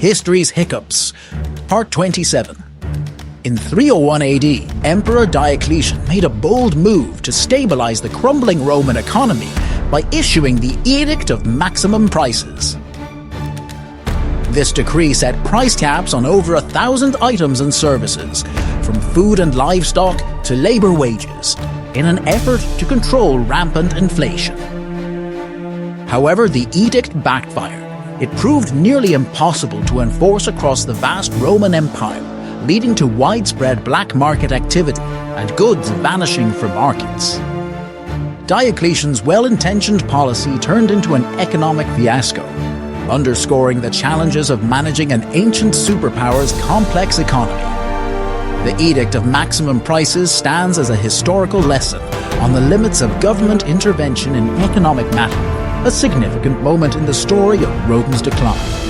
History's Hiccups, Part 27. In 301 AD, Emperor Diocletian made a bold move to stabilize the crumbling Roman economy by issuing the Edict of Maximum Prices. This decree set price caps on over 1,000 items and services, from food and livestock to labor wages, in an effort to control rampant inflation. However, the edict backfired. It proved nearly impossible to enforce across the vast Roman Empire, leading to widespread black market activity and goods vanishing from markets. Diocletian's well-intentioned policy turned into an economic fiasco, underscoring the challenges of managing an ancient superpower's complex economy. The Edict of Maximum Prices stands as a historical lesson on the limits of government intervention in economic matters, a significant moment in the story of Rome's decline.